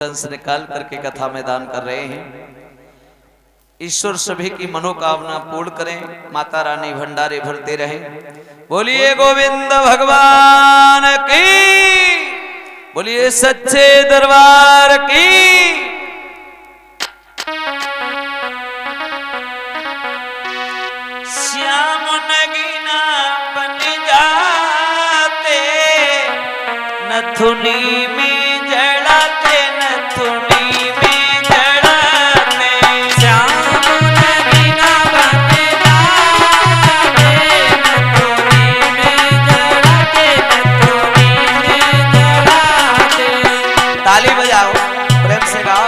अंश निकाल करके कथा में दान कर रहे हैं। ईश्वर सभी की मनोकामना पूर्ण करें, माता रानी भंडारे भरते रहें। बोलिए गोविंद भगवान की, बोलिए सच्चे दरबार की। श्याम नगीना बन जाते, नथुनी में जड़ाते, नथुनी में जड़ाते। श्याम नगीना बन जाते, नथुनी में जड़ाते, नथुनी में जड़ाते। ताली बजाओ, प्रेम से गाओ।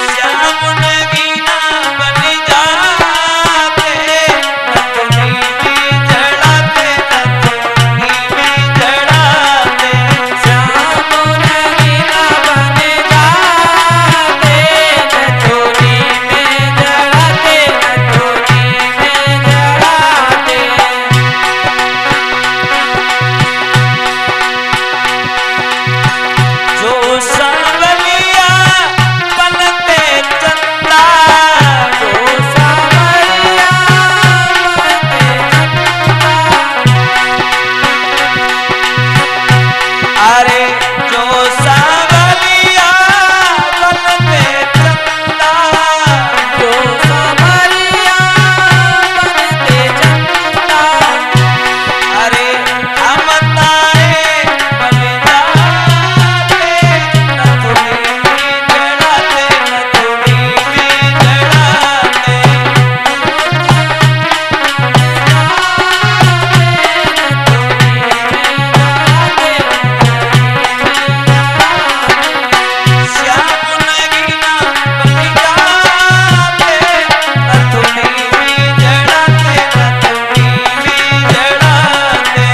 श्याम नगीना बन जाते, नथुनी में जड़ाते, नथुनी में जड़ाते। श्याम नगीना बन जाते, नथुनी में जड़ाते, नथुनी में जड़ाते। जो सांवलिया बनते चंदा, जो सांवरिया बनते अरे जो सांवलिया बनते चंदा, जो सांवरिया बनते चंदा। अरे हम तारे बन जाते, नथुनी में जड़ाते, नथुनी में जड़ाते। श्याम नगीना बन जाते, नथुनी में जड़ाते, नथुनी में जड़ाते।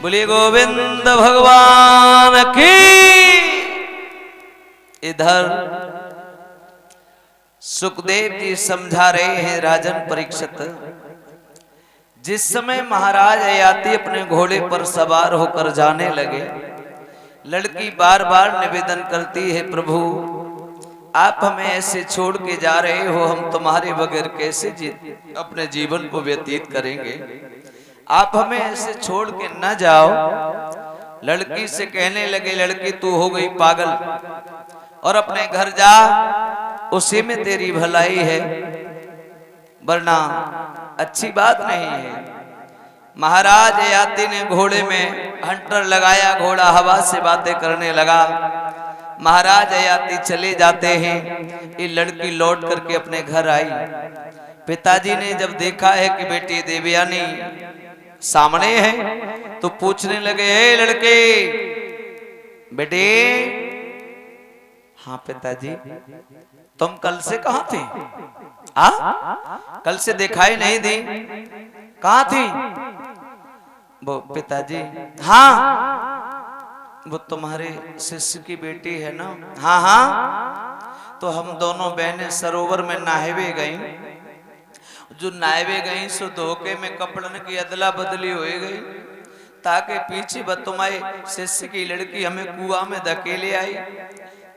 बोलिए गोविंद भगवान की। इधर सुखदेव जी समझा रहे हैं राजन परीक्षित। जिस समय महाराज ययाति अपने घोड़े पर सवार होकर जाने लगे, लड़की बार बार निवेदन करती है, प्रभु आप हमें ऐसे छोड़ के जा रहे हो, हम तुम्हारे बगैर कैसे अपने जीवन को व्यतीत करेंगे। आप हमें ऐसे छोड़ के न जाओ। लड़की से कहने लगे, लड़की तू हो गई पागल और अपने घर जा, उसी में तेरी भलाई है, वरना अच्छी बात नहीं है। महाराज ययाति ने घोड़े में हंटर लगाया, घोड़ा हवा से बातें करने लगा। महाराज ययाति चले जाते हैं। ये लड़की लौट करके अपने घर आई। पिताजी ने जब देखा है कि बेटी देवयानी सामने है, तो पूछने लगे, हे लड़के बेटे। हाँ पिताजी। तुम कल से कहाँ थे? कल से दिखाई नहीं दी, कहाँ थी? वो पिताजी, हाँ वो तुम्हारे शिष्य की बेटी है ना? हाँ हाँ। तो हम दोनों बहनें सरोवर में नहावे गई। जो नहावे गई सो धोखे में कपड़न की अदला बदली हो गई, ताकि पीछे तुम्हारे शिष्य की लड़की हमें कुआं में धकेले आई।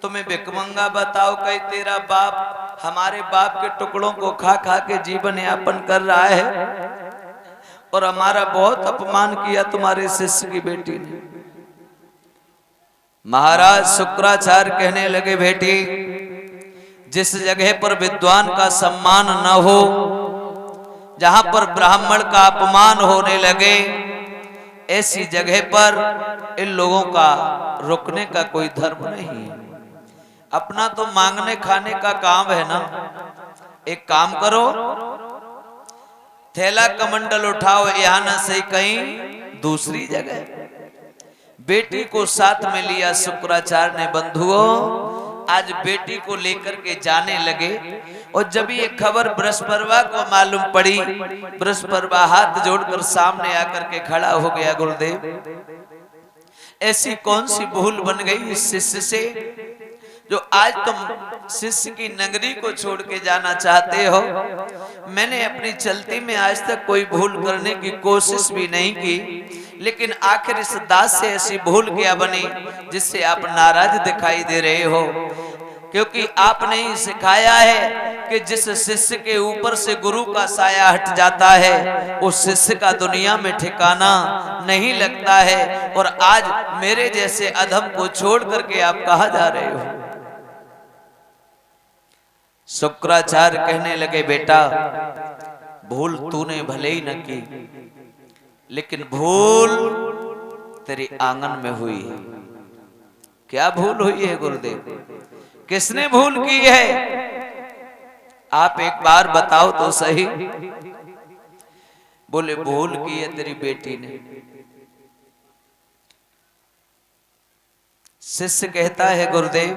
तुम्हें भिकमंगा बताओ, कहीं तेरा बाप हमारे बाप के टुकड़ों को खा खा के जीवन यापन कर रहा है और हमारा बहुत अपमान किया तुम्हारे शिष्य की बेटी ने। महाराज शुक्राचार्य कहने लगे, बेटी जिस जगह पर विद्वान का सम्मान न हो, जहां पर ब्राह्मण का अपमान होने लगे, ऐसी जगह पर इन लोगों का रुकने का कोई धर्म नहीं है। अपना तो मांगने खाने का काम है ना। एक काम करो, थैला कमंडल उठाओ, यहां न सही कहीं दूसरी जगह। बेटी को साथ में लिया शुक्राचार्य ने। बंधुओं आज बेटी को लेकर के जाने लगे। और जब ये खबर बृहस्पतिवार को मालूम पड़ी, बृहस्पतिवार हाथ जोड़कर सामने आकर के खड़ा हो गया, गुरुदेव ऐसी कौन सी भूल बन गई इस शिष्य से जो आज तुम शिष्य की नगरी को छोड़ के जाना चाहते हो। मैंने अपनी चलती में आज तक कोई भूल करने की कोशिश भी नहीं की, लेकिन आखिर इस दास से ऐसी भूल क्या बनी जिससे आप नाराज दिखाई दे रहे हो। क्योंकि आपने ही सिखाया है कि जिस शिष्य के ऊपर से गुरु का साया हट जाता है उस शिष्य का दुनिया में ठिकाना नहीं लगता है। और आज मेरे जैसे अधम को छोड़ करके आप कहाँ जा रहे हो। शुक्राचार्य कहने लगे, बेटा भूल तूने भले ही न की, लेकिन भूल तेरे आंगन में हुई है। क्या भूल हुई है गुरुदेव, किसने भूल की है? आप एक बार बताओ तो सही। बोले भूल की है तेरी बेटी ने। शिष्य कहता है, गुरुदेव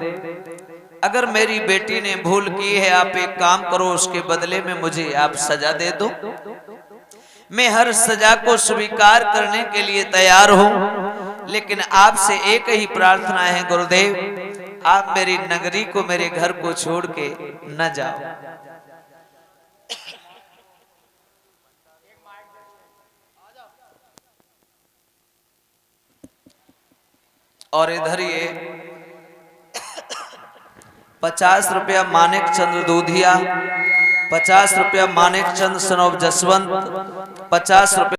अगर मेरी बेटी ने भूल की है, आप एक काम करो, उसके बदले में मुझे आप सजा दे दो। मैं हर सजा को स्वीकार करने के लिए तैयार हूं, लेकिन आपसे एक ही प्रार्थना है गुरुदेव, आप मेरी नगरी को, मेरे घर को छोड़ के न जाओ। और इधर ये 50 रुपया मानिक चंद्र दूधिया, 50 रुपया मानिक चंद्र सनोब जसवंत, 50 रुपया